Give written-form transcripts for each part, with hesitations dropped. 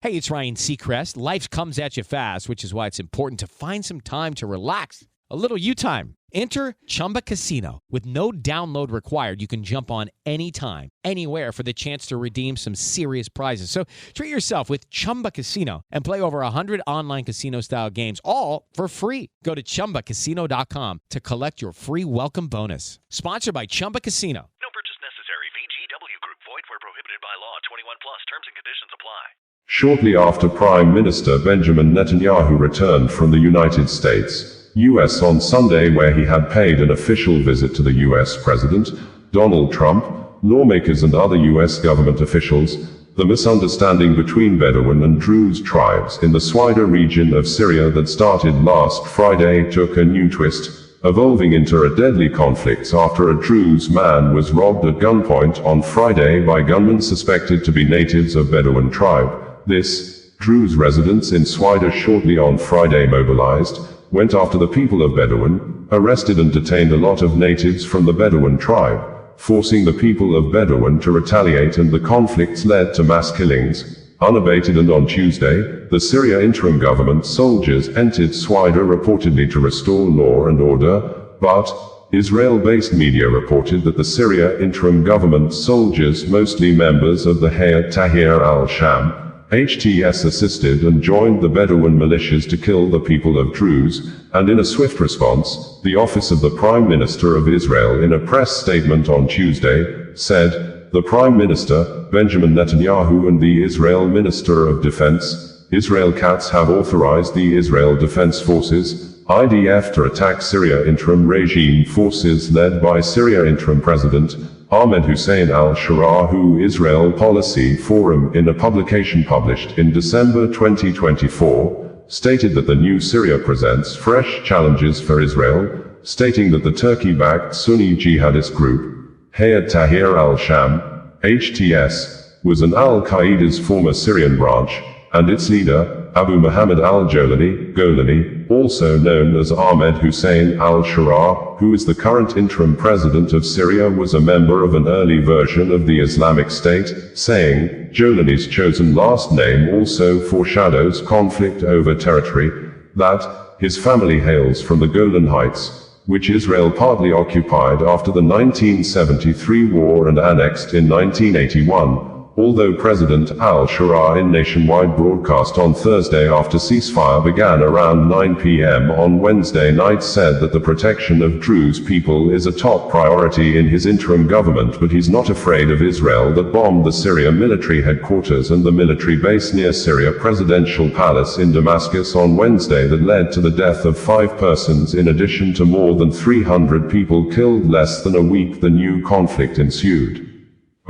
Hey, it's Ryan Seacrest. Life comes at you fast, which is why it's important to find some time to relax. A little you time. Enter Chumba Casino. With no download required, you can jump on anytime, anywhere for the chance to redeem some serious prizes. So treat yourself with Chumba Casino and play over 100 online casino-style games, all for free. Go to ChumbaCasino.com to collect your free welcome bonus. Sponsored by Chumba Casino. No purchase necessary. VGW Group. Void where prohibited by law. 21 plus. Terms and conditions apply. Shortly after Prime Minister Benjamin Netanyahu returned from the United States, U.S. on Sunday, where he had paid an official visit to the U.S. President, Donald Trump, lawmakers and other U.S. government officials, the misunderstanding between Bedouin and Druze tribes in the Sweida region of Syria that started last Friday took a new twist, evolving into a deadly conflict after a Druze man was robbed at gunpoint on Friday by gunmen suspected to be natives of Bedouin tribe. This, Druze residents in Sweida shortly on Friday mobilized, went after the people of Bedouin, arrested and detained a lot of natives from the Bedouin tribe, forcing the people of Bedouin to retaliate, and the conflicts led to mass killings, unabated. And on Tuesday, the Syria interim government soldiers entered Sweida reportedly to restore law and order, but Israel-based media reported that the Syria interim government soldiers, mostly members of the Hayat Tahrir al-Sham, HTS, assisted and joined the Bedouin militias to kill the people of Druze, and in a swift response, the office of the Prime Minister of Israel in a press statement on Tuesday said, "The Prime Minister, Benjamin Netanyahu, and the Israel Minister of Defense, Israel Katz, have authorized the Israel Defense Forces, IDF, to attack Syria interim regime forces led by Syria interim President Ahmed Hussein al-Sharaa, who Israel Policy Forum, in a publication published in December 2024, stated that the new Syria presents fresh challenges for Israel, stating that the Turkey-backed Sunni jihadist group, Hayat Tahrir al-Sham, HTS, was an al-Qaeda's former Syrian branch, and its leader, Abu Mohammad al-Jolani, also known as Ahmed Hussein al-Sharaa, who is the current interim president of Syria, was a member of an early version of the Islamic State, saying, Jolani's chosen last name also foreshadows conflict over territory, that his family hails from the Golan Heights, which Israel partly occupied after the 1973 war and annexed in 1981. Although President al-Sharaa, in nationwide broadcast on Thursday after ceasefire began around 9 p.m. on Wednesday night, said that the protection of Druze people is a top priority in his interim government, but he's not afraid of Israel that bombed the Syria Military Headquarters and the military base near Syria Presidential Palace in Damascus on Wednesday that led to the death of 5 persons in addition to more than 300 people killed. Less than a week the new conflict ensued.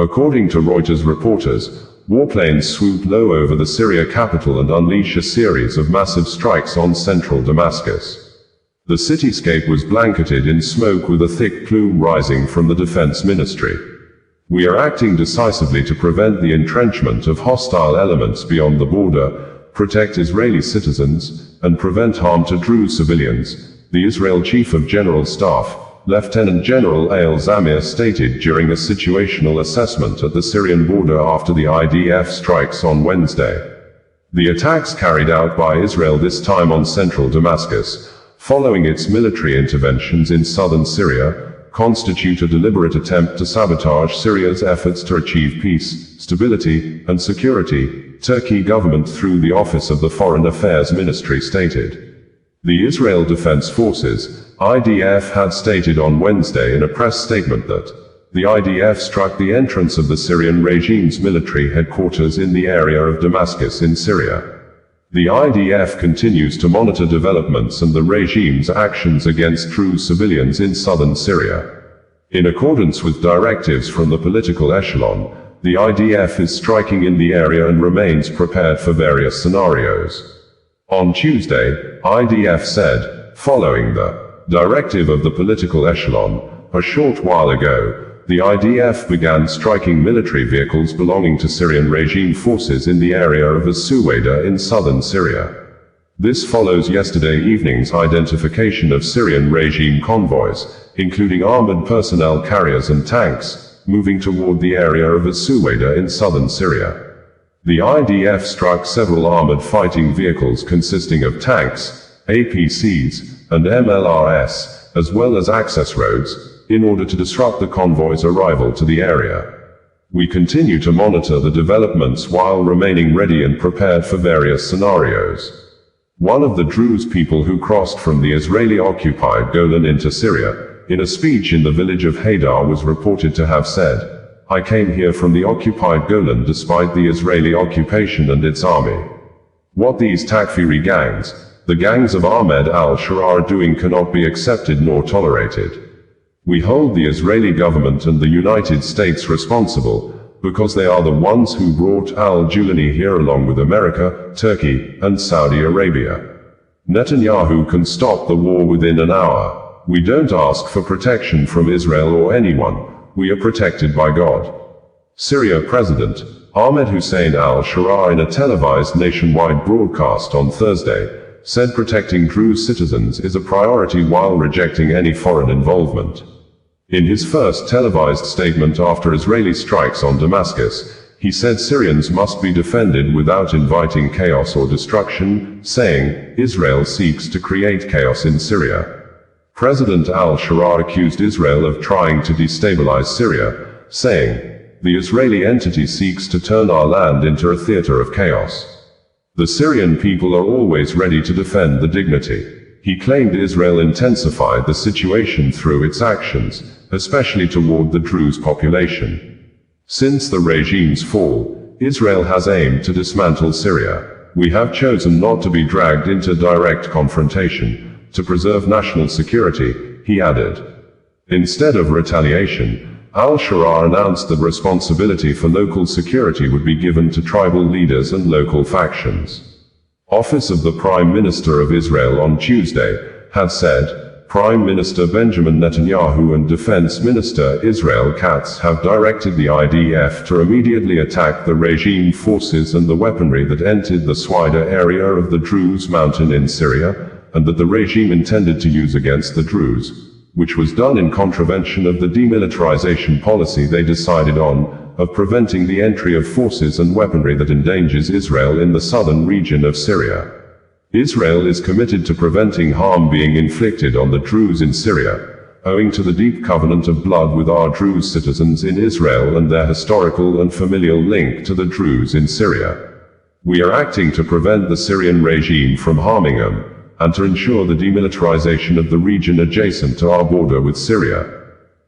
According to Reuters reporters, warplanes swooped low over the Syria capital and unleashed a series of massive strikes on central Damascus. The cityscape was blanketed in smoke, with a thick plume rising from the defense ministry. "We are acting decisively to prevent the entrenchment of hostile elements beyond the border, protect Israeli citizens, and prevent harm to Druze civilians," the Israel Chief of General Staff, Lieutenant General al-Zamir, stated during a situational assessment at the Syrian border after the IDF strikes on Wednesday. The attacks carried out by Israel, this time on central Damascus, following its military interventions in southern Syria, constitute a deliberate attempt to sabotage Syria's efforts to achieve peace, stability, and security, Turkey government through the Office of the Foreign Affairs Ministry stated. The Israel Defense Forces, IDF, had stated on Wednesday in a press statement that the IDF struck the entrance of the Syrian regime's military headquarters in the area of Damascus in Syria. The IDF continues to monitor developments and the regime's actions against Druze civilians in southern Syria. In accordance with directives from the political echelon, the IDF is striking in the area and remains prepared for various scenarios. On Tuesday, IDF said, following the directive of the political echelon, a short while ago, the IDF began striking military vehicles belonging to Syrian regime forces in the area of Sweida in southern Syria. This follows yesterday evening's identification of Syrian regime convoys, including armored personnel carriers and tanks, moving toward the area of Sweida in southern Syria. The IDF struck several armored fighting vehicles consisting of tanks, APCs, and MLRS, as well as access roads, in order to disrupt the convoy's arrival to the area. We continue to monitor the developments while remaining ready and prepared for various scenarios. One of the Druze people who crossed from the Israeli-occupied Golan into Syria, in a speech in the village of Haidar, was reported to have said, "I came here from the occupied Golan despite the Israeli occupation and its army. What these Takfiri gangs, the gangs of Ahmed al-Sharaa, are doing cannot be accepted nor tolerated. We hold the Israeli government and the United States responsible, because they are the ones who brought al-Jolani here along with America, Turkey, and Saudi Arabia. Netanyahu can stop the war within an hour. We don't ask for protection from Israel or anyone. We are protected by God." Syria President Ahmed Hussein al-Sharaa, in a televised nationwide broadcast on Thursday, said protecting Druze citizens is a priority while rejecting any foreign involvement. In his first televised statement after Israeli strikes on Damascus, he said Syrians must be defended without inviting chaos or destruction, saying, "Israel seeks to create chaos in Syria." President al-Sharaa accused Israel of trying to destabilize Syria, saying, "The Israeli entity seeks to turn our land into a theater of chaos. The Syrian people are always ready to defend the dignity." He claimed Israel intensified the situation through its actions, especially toward the Druze population. Since the regime's fall, Israel has aimed to dismantle Syria. We have chosen not to be dragged into direct confrontation, to preserve national security, he added. Instead of retaliation, al-Sharaa announced that responsibility for local security would be given to tribal leaders and local factions. Office of the Prime Minister of Israel on Tuesday had said, Prime Minister Benjamin Netanyahu and Defense Minister Israel Katz have directed the IDF to immediately attack the regime forces and the weaponry that entered the Sweida area of the Druze mountain in Syria, and that the regime intended to use against the Druze, which was done in contravention of the demilitarization policy they decided on, of preventing the entry of forces and weaponry that endangers Israel in the southern region of Syria. Israel is committed to preventing harm being inflicted on the Druze in Syria, owing to the deep covenant of blood with our Druze citizens in Israel and their historical and familial link to the Druze in Syria. We are acting to prevent the Syrian regime from harming them, and to ensure the demilitarization of the region adjacent to our border with Syria.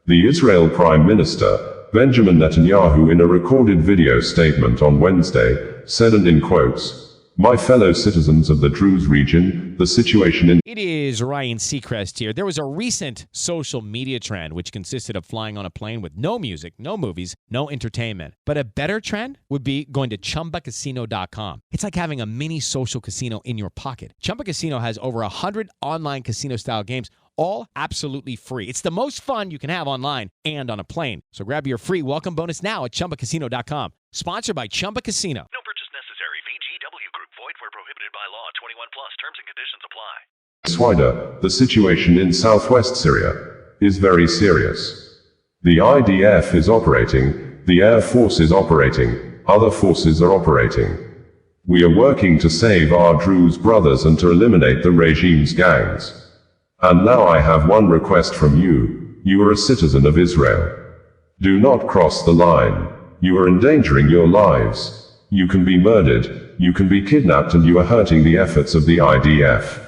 The Israel Prime Minister, Benjamin Netanyahu, in a recorded video statement on Wednesday, said, and in quotes, "My fellow citizens of the Druze region, the situation in..." It is Ryan Seacrest here. There was a recent social media trend which consisted of flying on a plane with no music, no movies, no entertainment. But a better trend would be going to ChumbaCasino.com. It's like having a mini social casino in your pocket. Chumba Casino has over 100 online casino-style games, all absolutely free. It's the most fun you can have online and on a plane. So grab your free welcome bonus now at ChumbaCasino.com. Sponsored by Chumba Casino. No purchase necessary. VGW Group. Void where prohibited by law. 21 plus. Terms and conditions apply. Sweida, the situation in southwest Syria is very serious. The IDF is operating, the Air Force is operating, other forces are operating. We are working to save our Druze brothers and to eliminate the regime's gangs. And now I have one request from you. You are a citizen of Israel. Do not cross the line. You are endangering your lives. You can be murdered, you can be kidnapped, and you are hurting the efforts of the IDF.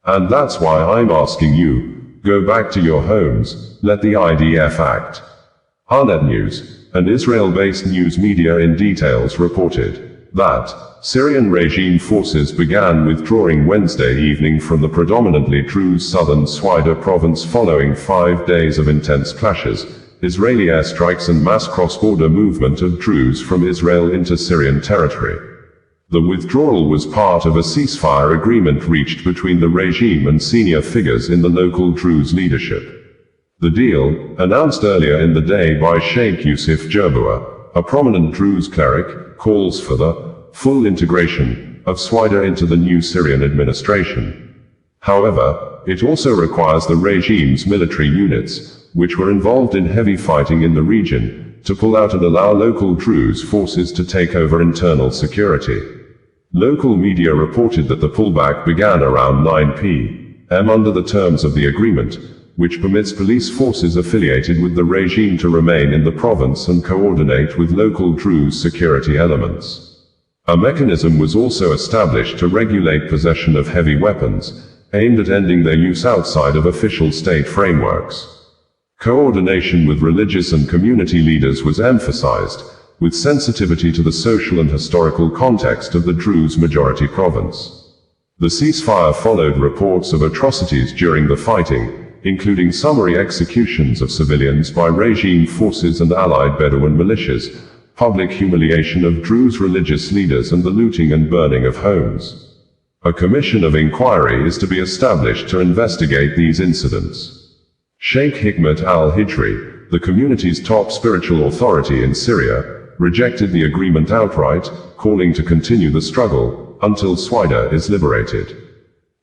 And that's why I'm asking you, go back to your homes, let the IDF act. Hanet News, an Israel-based news media in details, reported that Syrian regime forces began withdrawing Wednesday evening from the predominantly Druze southern Sweida province following 5 days of intense clashes, Israeli airstrikes and mass cross-border movement of Druze from Israel into Syrian territory. The withdrawal was part of a ceasefire agreement reached between the regime and senior figures in the local Druze leadership. The deal, announced earlier in the day by Sheikh Yusuf Jerboua, a prominent Druze cleric, calls for the full integration of Sweida into the new Syrian administration. However, it also requires the regime's military units, which were involved in heavy fighting in the region, to pull out and allow local Druze forces to take over internal security. Local media reported that the pullback began around 9 p.m. under the terms of the agreement, which permits police forces affiliated with the regime to remain in the province and coordinate with local Druze security elements. A mechanism was also established to regulate possession of heavy weapons, aimed at ending their use outside of official state frameworks. Coordination with religious and community leaders was emphasized, with sensitivity to the social and historical context of the Druze majority province. The ceasefire followed reports of atrocities during the fighting, including summary executions of civilians by regime forces and allied Bedouin militias, public humiliation of Druze religious leaders, and the looting and burning of homes. A commission of inquiry is to be established to investigate these incidents. Sheikh Hikmat al-Hijri, the community's top spiritual authority in Syria, rejected the agreement outright, calling to continue the struggle until Sweida is liberated.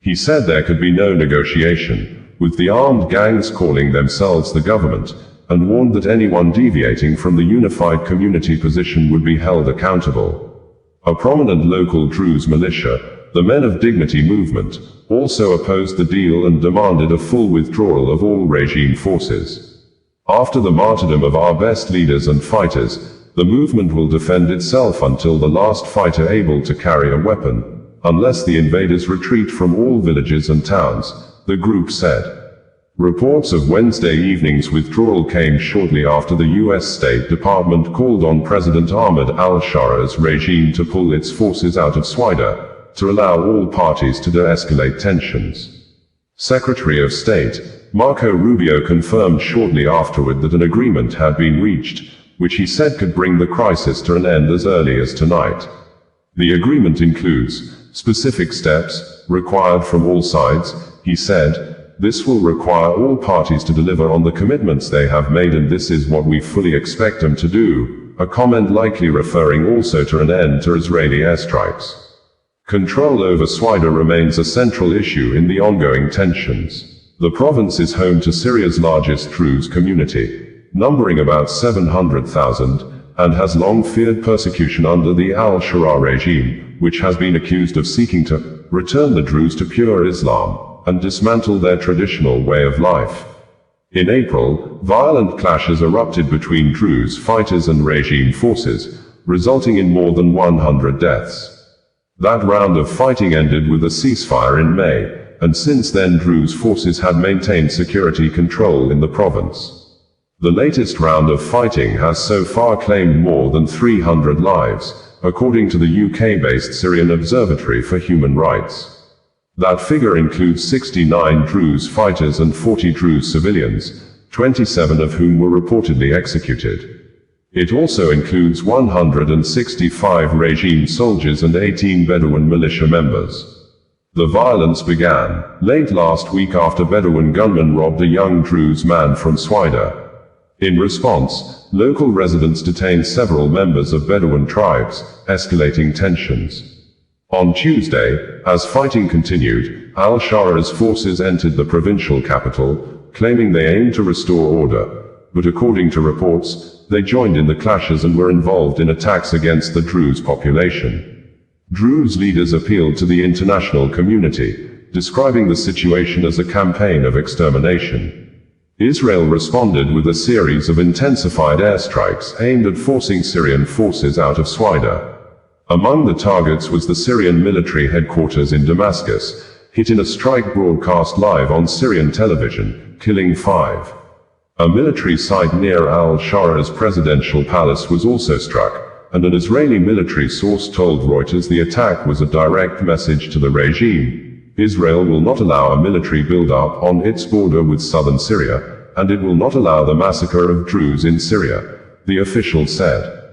He said there could be no negotiation, with the armed gangs calling themselves the government, and warned that anyone deviating from the unified community position would be held accountable. A prominent local Druze militia, the Men of Dignity movement, also opposed the deal and demanded a full withdrawal of all regime forces. After the martyrdom of our best leaders and fighters, the movement will defend itself until the last fighter able to carry a weapon, unless the invaders retreat from all villages and towns, the group said. Reports of Wednesday evening's withdrawal came shortly after the U.S. State Department called on President Ahmed al-Shara's regime to pull its forces out of Sweida, to allow all parties to de-escalate tensions. Secretary of State Marco Rubio confirmed shortly afterward that an agreement had been reached, which he said could bring the crisis to an end as early as tonight. The agreement includes specific steps required from all sides, he said. This will require all parties to deliver on the commitments they have made, and this is what we fully expect them to do, a comment likely referring also to an end to Israeli airstrikes. Control over Sweida remains a central issue in the ongoing tensions. The province is home to Syria's largest Druze community, numbering about 700,000, and has long feared persecution under the al-Sharaa regime, which has been accused of seeking to return the Druze to pure Islam and dismantle their traditional way of life. In April, violent clashes erupted between Druze fighters and regime forces, resulting in more than 100 deaths. That round of fighting ended with a ceasefire in May, and since then Druze forces had maintained security control in the province. The latest round of fighting has so far claimed more than 300 lives, according to the UK-based Syrian Observatory for Human Rights. That figure includes 69 Druze fighters and 40 Druze civilians, 27 of whom were reportedly executed. It also includes 165 regime soldiers and 18 Bedouin militia members. The violence began late last week after Bedouin gunmen robbed a young Druze man from Sweida. In response, local residents detained several members of Bedouin tribes, escalating tensions. On Tuesday, as fighting continued, al-Shara's forces entered the provincial capital, claiming they aimed to restore order. But according to reports, they joined in the clashes and were involved in attacks against the Druze population. Druze leaders appealed to the international community, describing the situation as a campaign of extermination. Israel responded with a series of intensified airstrikes aimed at forcing Syrian forces out of Sweida. Among the targets was the Syrian Military Headquarters in Damascus, hit in a strike broadcast live on Syrian television, killing 5. A military site near al-Shara's Presidential Palace was also struck, and an Israeli military source told Reuters the attack was a direct message to the regime. Israel will not allow a military build-up on its border with southern Syria, and it will not allow the massacre of Druze in Syria, the official said.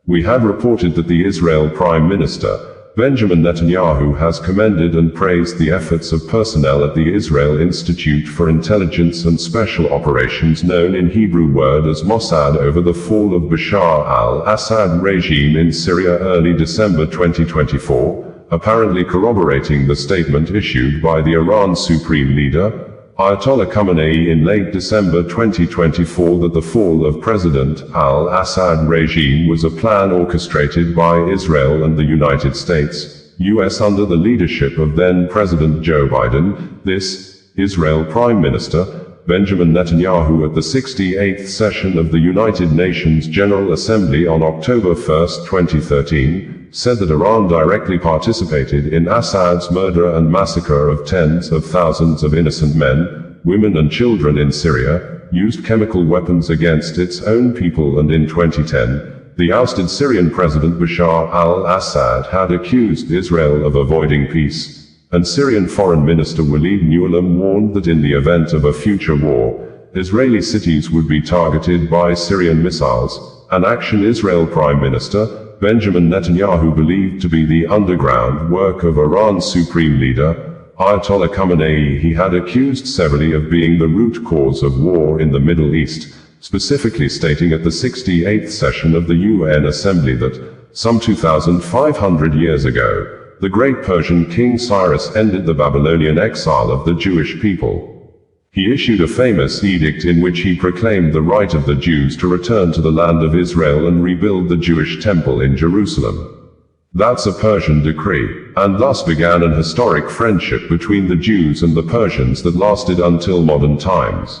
We had reported that the Israel Prime Minister, Benjamin Netanyahu, has commended and praised the efforts of personnel at the Israel Institute for Intelligence and Special Operations, known in Hebrew word as Mossad, over the fall of Bashar al-Assad regime in Syria early December 2024, apparently corroborating the statement issued by the Iran Supreme Leader, Ayatollah Khamenei in late December 2024 that the fall of President al-Assad regime was a plan orchestrated by Israel and the United States, US under the leadership of then President Joe Biden. This, Israel Prime Minister Benjamin Netanyahu at the 68th session of the United Nations General Assembly on October 1, 2013, said that Iran directly participated in Assad's murder and massacre of tens of thousands of innocent men, women and children in Syria, used chemical weapons against its own people, and in 2010, the ousted Syrian President Bashar al-Assad had accused Israel of avoiding peace. And Syrian Foreign Minister Walid Muallim warned that in the event of a future war, Israeli cities would be targeted by Syrian missiles, an action Israel Prime Minister Benjamin Netanyahu believed to be the underground work of Iran's supreme leader, Ayatollah Khamenei. He had accused severally of being the root cause of war in the Middle East, specifically stating at the 68th session of the UN Assembly that, some 2,500 years ago, the great Persian King Cyrus ended the Babylonian exile of the Jewish people. He issued a famous edict in which he proclaimed the right of the Jews to return to the land of Israel and rebuild the Jewish temple in Jerusalem. That's a Persian decree, and thus began an historic friendship between the Jews and the Persians that lasted until modern times.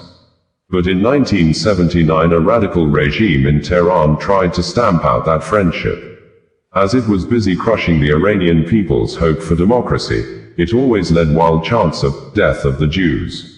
But in 1979 a radical regime in Tehran tried to stamp out that friendship. As it was busy crushing the Iranian people's hope for democracy, it always led wild chants of death of the Jews.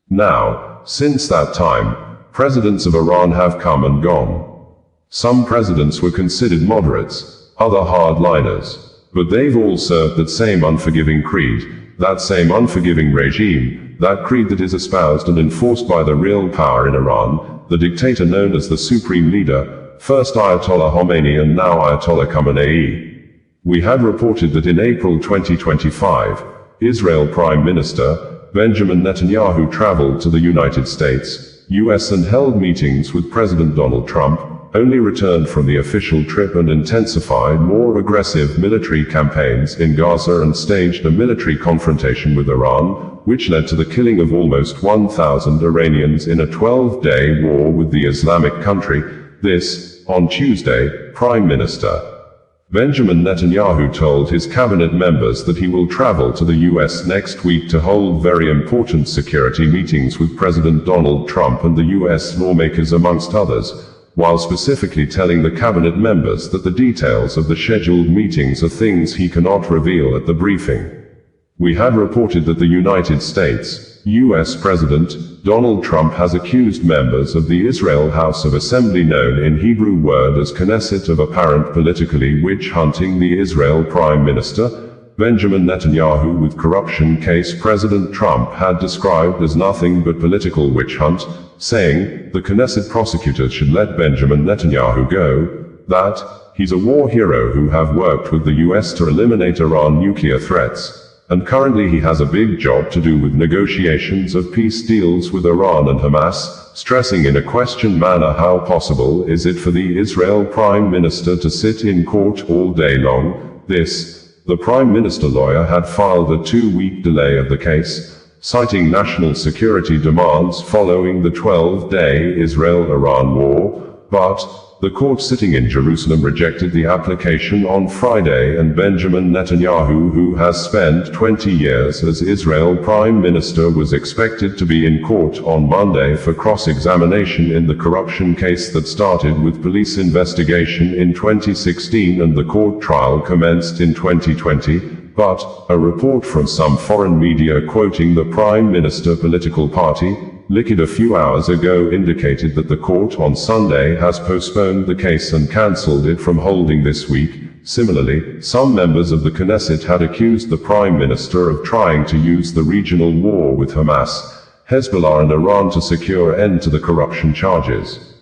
Now, since that time, presidents of Iran have come and gone. Some presidents were considered moderates, other hardliners, but they've all served that same unforgiving creed, that same unforgiving regime, that creed that is espoused and enforced by the real power in Iran, the dictator known as the Supreme Leader, first Ayatollah Khomeini and now Ayatollah Khamenei. We had reported that in April 2025, Israel Prime Minister Benjamin Netanyahu traveled to the United States, US and held meetings with President Donald Trump, only returned from the official trip and intensified more aggressive military campaigns in Gaza and staged a military confrontation with Iran, which led to the killing of almost 1,000 Iranians in a 12-day war with the Islamic country. This, on Tuesday, Prime Minister Benjamin Netanyahu told his cabinet members that he will travel to the US next week to hold very important security meetings with President Donald Trump and the US lawmakers amongst others, while specifically telling the cabinet members that the details of the scheduled meetings are things he cannot reveal at the briefing. We had reported that the United States, US President Donald Trump has accused members of the Israel House of Assembly, known in Hebrew word as Knesset, of apparent politically witch-hunting the Israel Prime Minister Benjamin Netanyahu with corruption case President Trump had described as nothing but political witch hunt, saying the Knesset prosecutors should let Benjamin Netanyahu go, that he's a war hero who have worked with the US to eliminate Iran nuclear threats, and currently he has a big job to do with negotiations of peace deals with Iran and Hamas, stressing in a questioned manner how possible is it for the Israel Prime Minister to sit in court all day long. The Prime Minister lawyer had filed a 2-week delay of the case, citing national security demands following the 12-day Israel-Iran war, but the court sitting in Jerusalem rejected the application on Friday, and Benjamin Netanyahu, who has spent 20 years as Israel Prime Minister, was expected to be in court on Monday for cross-examination in the corruption case that started with police investigation in 2016 and the court trial commenced in 2020. But a report from some foreign media quoting the Prime Minister political party, Likud, a few hours ago indicated that the court on Sunday has postponed the case and cancelled it from holding this week. Similarly, some members of the Knesset had accused the Prime Minister of trying to use the regional war with Hamas, Hezbollah and Iran to secure end to the corruption charges.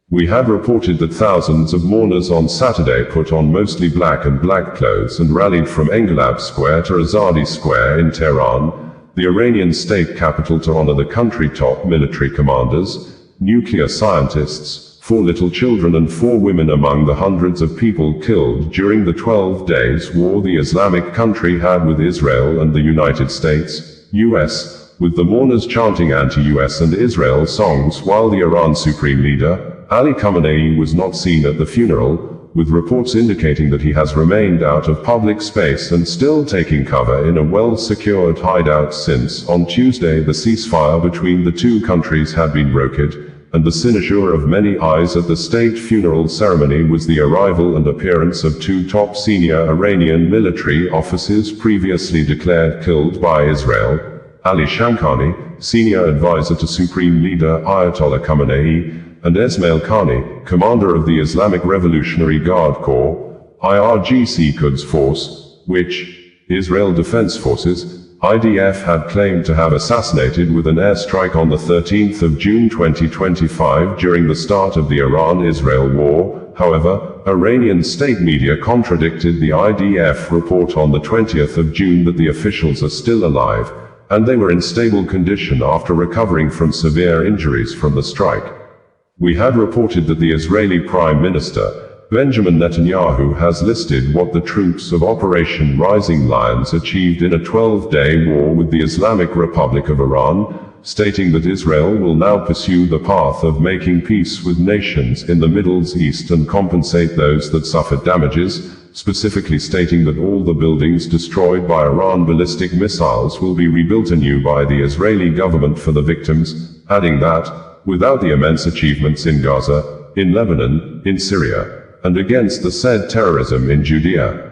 We had reported that thousands of mourners on Saturday put on mostly black and black clothes and rallied from Engelab Square to Azadi Square in Tehran, the Iranian state capital, to honor the country's top military commanders, nuclear scientists, 4 little children and 4 women among the hundreds of people killed during the 12 days war the Islamic country had with Israel and the United States, US, with the mourners chanting anti-US and Israel songs while the Iran Supreme Leader, Ali Khamenei, was not seen at the funeral, with reports indicating that he has remained out of public space and still taking cover in a well-secured hideout since, on Tuesday, the ceasefire between the two countries had been brokered, and the cynosure of many eyes at the state funeral ceremony was the arrival and appearance of two top senior Iranian military officers previously declared killed by Israel: Ali Shamkhani, senior advisor to Supreme Leader Ayatollah Khamenei, and Esmail Khani, commander of the Islamic Revolutionary Guard Corps, IRGC Quds Force, which Israel Defense Forces, IDF, had claimed to have assassinated with an airstrike on the 13th of June 2025 during the start of the Iran-Israel war. However, Iranian state media contradicted the IDF report on the 20th of June that the officials are still alive, and they were in stable condition after recovering from severe injuries from the strike. We had reported that the Israeli Prime Minister, Benjamin Netanyahu, has listed what the troops of Operation Rising Lions achieved in a 12-day war with the Islamic Republic of Iran, stating that Israel will now pursue the path of making peace with nations in the Middle East and compensate those that suffered damages, specifically stating that all the buildings destroyed by Iran ballistic missiles will be rebuilt anew by the Israeli government for the victims, adding that, without the immense achievements in Gaza, in Lebanon, in Syria, and against the said terrorism in Judea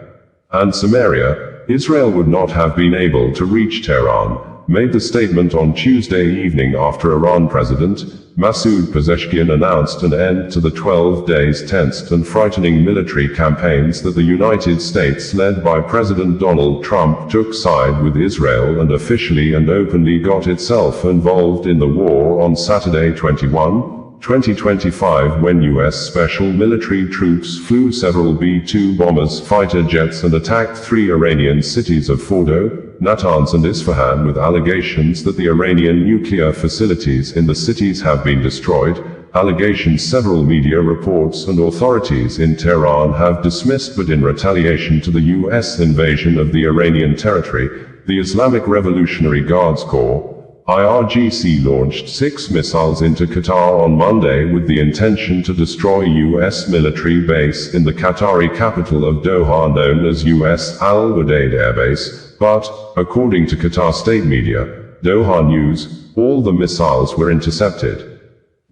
and Samaria, Israel would not have been able to reach Tehran, made the statement on Tuesday evening after Iran President Masoud Pezeshkian announced an end to the 12 days tense and frightening military campaigns that the United States, led by President Donald Trump, took side with Israel and officially and openly got itself involved in the war on Saturday 2025 when U.S. special military troops flew several B-2 bombers fighter jets and attacked 3 Iranian cities of Fordo, Natanz and Isfahan, with allegations that the Iranian nuclear facilities in the cities have been destroyed, allegations several media reports and authorities in Tehran have dismissed. But in retaliation to the U.S. invasion of the Iranian territory, the Islamic Revolutionary Guards Corps, IRGC, launched 6 missiles into Qatar on Monday with the intention to destroy a U.S. military base in the Qatari capital of Doha known as U.S. Al-Udeid Air Base, but, according to Qatar state media, Doha News, all the missiles were intercepted.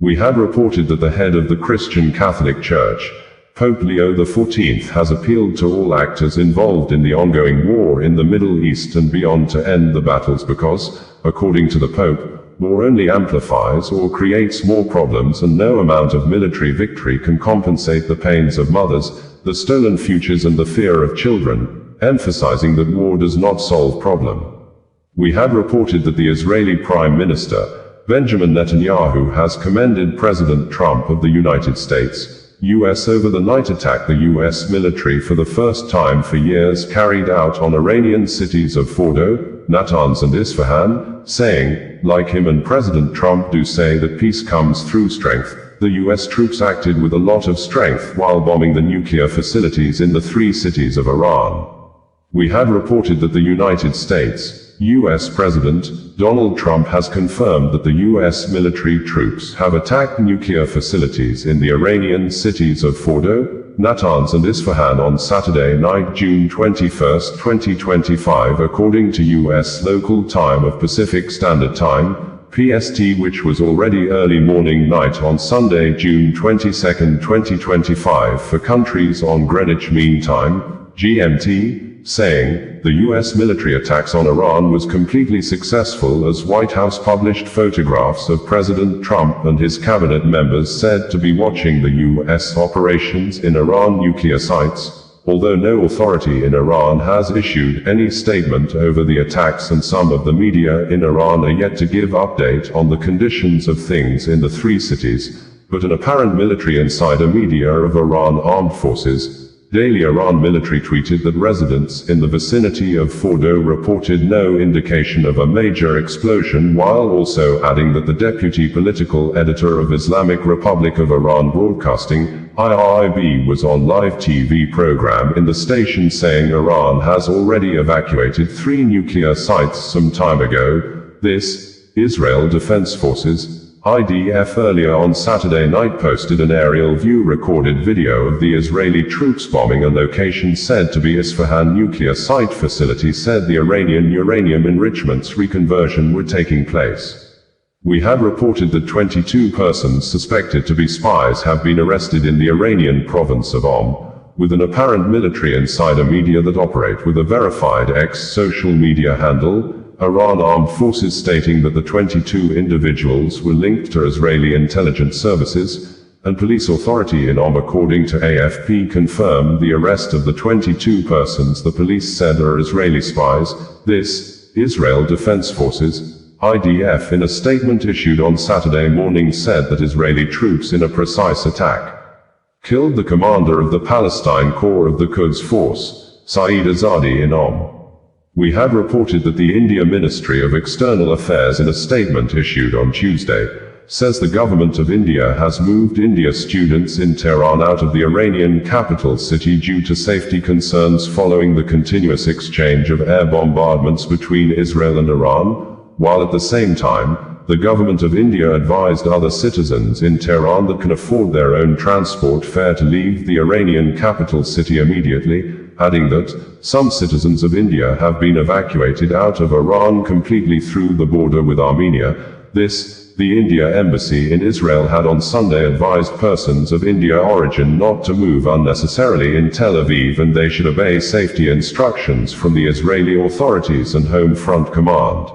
We had reported that the head of the Christian Catholic Church, Pope Leo XIV, has appealed to all actors involved in the ongoing war in the Middle East and beyond to end the battles because, according to the Pope, war only amplifies or creates more problems, and no amount of military victory can compensate the pains of mothers, the stolen futures and the fear of children, emphasizing that war does not solve problem. We had reported that the Israeli Prime Minister, Benjamin Netanyahu, has commended President Trump of the United States, U.S. overnight attack the U.S. military for the first time for years carried out on Iranian cities of Fordo, Natanz and Isfahan, saying, like him and President Trump do say that peace comes through strength, the U.S. troops acted with a lot of strength while bombing the nuclear facilities in the 3 cities of Iran. We had reported that the United States, U.S. President Donald Trump has confirmed that the U.S. military troops have attacked nuclear facilities in the Iranian cities of Fordo, Natanz and Isfahan on Saturday night, June 21, 2025, according to U.S. local time of Pacific Standard Time, PST, which was already early morning night on Sunday, June 22, 2025 for countries on Greenwich Mean Time, GMT, saying, the U.S. military attacks on Iran was completely successful as White House published photographs of President Trump and his cabinet members said to be watching the U.S. operations in Iran nuclear sites, although no authority in Iran has issued any statement over the attacks and some of the media in Iran are yet to give update on the conditions of things in the 3 cities, but an apparent military insider media of Iran Armed Forces, Daily Iran military, tweeted that residents in the vicinity of Fordo reported no indication of a major explosion, while also adding that the deputy political editor of Islamic Republic of Iran Broadcasting, IRIB, was on live TV program in the station saying Iran has already evacuated 3 nuclear sites some time ago, This, Israel Defense Forces, IDF earlier on Saturday night posted an aerial view recorded video of the Israeli troops bombing a location said to be Isfahan nuclear site facility. Said the Iranian uranium enrichments reconversion were taking place. We have reported that 22 persons suspected to be spies have been arrested in the Iranian province of with an apparent military insider media that operate with a verified ex-social media handle, Iran Armed Forces stating that the 22 individuals were linked to Israeli intelligence services, and police authority in according to AFP confirmed the arrest of the 22 persons the police said are Israeli spies. This, Israel Defense Forces, IDF in a statement issued on Saturday morning said that Israeli troops in a precise attack killed the commander of the Palestine Corps of the Quds Force, Sweida in We have reported that the India Ministry of External Affairs in a statement issued on Tuesday says the government of India has moved India students in Tehran out of the Iranian capital city due to safety concerns following the continuous exchange of air bombardments between Israel and Iran, while at the same time, the government of India advised other citizens in Tehran that can afford their own transport fare to leave the Iranian capital city immediately, adding that some citizens of India have been evacuated out of Iran completely through the border with Armenia. This, the India embassy in Israel had on Sunday advised persons of India origin not to move unnecessarily in Tel Aviv and they should obey safety instructions from the Israeli authorities and Home Front Command.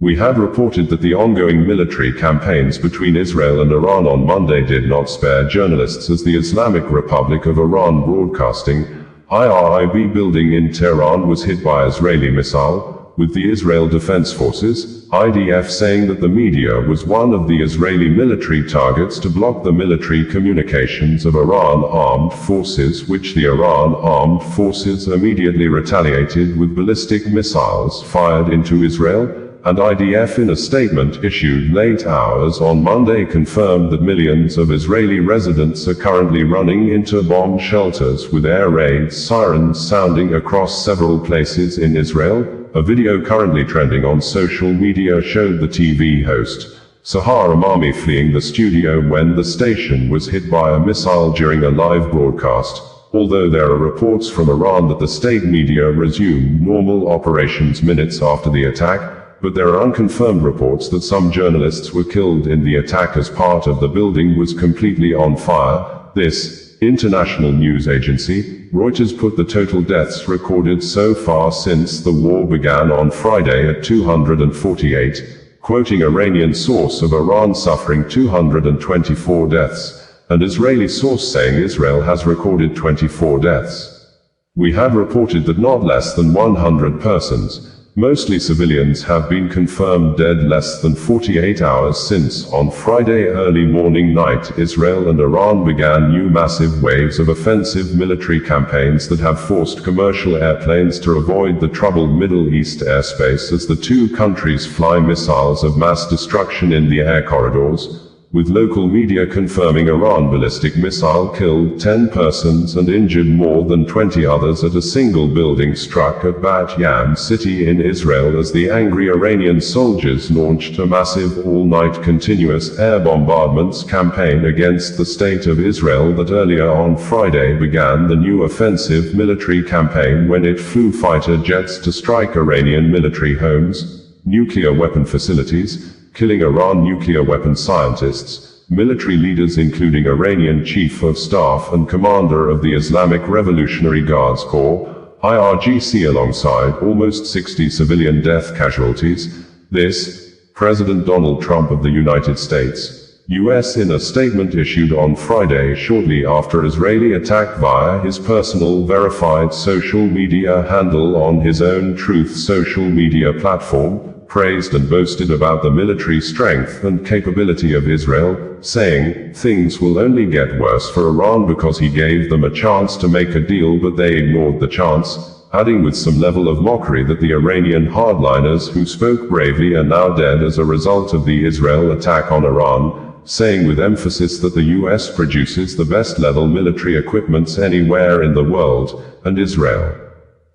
We had reported that the ongoing military campaigns between Israel and Iran on Monday did not spare journalists as the Islamic Republic of Iran Broadcasting, IRIB building in Tehran was hit by Israeli missile, with the Israel Defense Forces, IDF saying that the media was one of the Israeli military targets to block the military communications of Iran Armed Forces, which the Iran Armed Forces immediately retaliated with ballistic missiles fired into Israel. And IDF in a statement issued late hours on Monday confirmed that millions of Israeli residents are currently running into bomb shelters with air raid sirens sounding across several places in Israel. A video currently trending on social media showed the TV host, Sahar Amami, fleeing the studio when the station was hit by a missile during a live broadcast. Although there are reports from Iran that the state media resumed normal operations minutes after the attack, but there are unconfirmed reports that some journalists were killed in the attack as part of the building was completely on fire. This, international news agency, Reuters, put the total deaths recorded so far since the war began on Friday at 248, quoting Iranian source of Iran suffering 224 deaths, and Israeli source saying Israel has recorded 24 deaths. We have reported that not less than 100 persons, mostly civilians, have been confirmed dead less than 48 hours since, on Friday early morning night, Israel and Iran began new massive waves of offensive military campaigns that have forced commercial airplanes to avoid the troubled Middle East airspace as the two countries fly missiles of mass destruction in the air corridors, with local media confirming Iran ballistic missile killed 10 persons and injured more than 20 others at a single building struck at Bat Yam city in Israel as the angry Iranian soldiers launched a massive all-night continuous air bombardments campaign against the state of Israel that earlier on Friday began the new offensive military campaign when it flew fighter jets to strike Iranian military homes, nuclear weapon facilities, killing Iran nuclear weapon scientists, military leaders including Iranian Chief of Staff and Commander of the Islamic Revolutionary Guards Corps, IRGC, alongside almost 60 civilian death casualties. This, President Donald Trump of the United States, U.S. in a statement issued on Friday shortly after Israeli attack via his personal verified social media handle on his own Truth social media platform, praised and boasted about the military strength and capability of Israel, saying, "Things will only get worse for Iran because he gave them a chance to make a deal but they ignored the chance," adding with some level of mockery that the Iranian hardliners who spoke bravely are now dead as a result of the Israel attack on Iran, saying with emphasis that the US produces the best level military equipments anywhere in the world, and Israel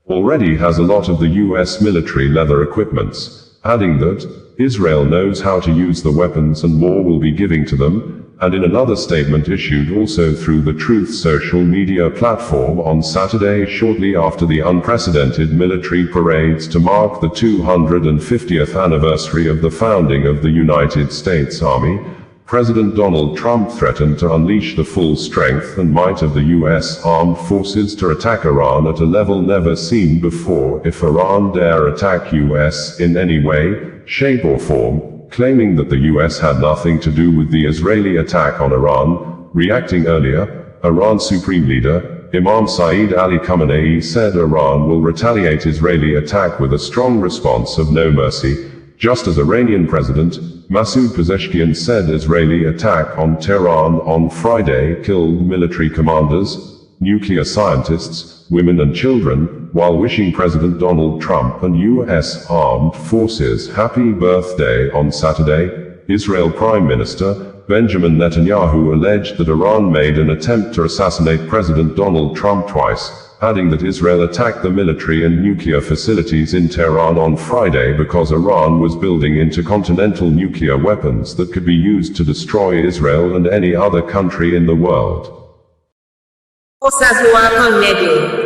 already has a lot of the US military leather equipments, adding that, Israel knows how to use the weapons and more will be giving to them, and in another statement issued also through the Truth social media platform on Saturday shortly after the unprecedented military parades to mark the 250th anniversary of the founding of the United States Army, President Donald Trump threatened to unleash the full strength and might of the U.S. armed forces to attack Iran at a level never seen before if Iran dare attack U.S. in any way, shape or form, claiming that the U.S. had nothing to do with the Israeli attack on Iran. Reacting earlier, Iran's Supreme Leader, Imam Saeed Ali Khamenei said Iran will retaliate Israeli attack with a strong response of no mercy, just as Iranian President Masoud Pezeshkian said Israeli attack on Tehran on Friday killed military commanders, nuclear scientists, women and children, while wishing President Donald Trump and U.S. armed forces happy birthday on Saturday. Israel Prime Minister Benjamin Netanyahu alleged that Iran made an attempt to assassinate President Donald Trump twice, adding that Israel attacked the military and nuclear facilities in Tehran on Friday because Iran was building intercontinental nuclear weapons that could be used to destroy Israel and any other country in the world.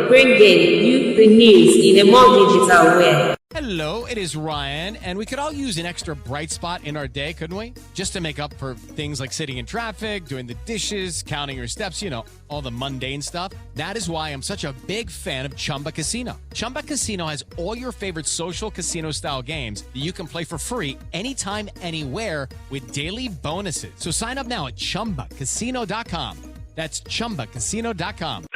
Bringing you the news in a more digital way. Hello, it is Ryan, and we could all use an extra bright spot in our day, couldn't we? Just to make up for things like sitting in traffic, doing the dishes, counting your steps, all the mundane stuff. That is why I'm such a big fan of Chumba Casino. Chumba Casino has all your favorite social casino-style games that you can play for free anytime, anywhere with daily bonuses. So sign up now at ChumbaCasino.com. That's ChumbaCasino.com.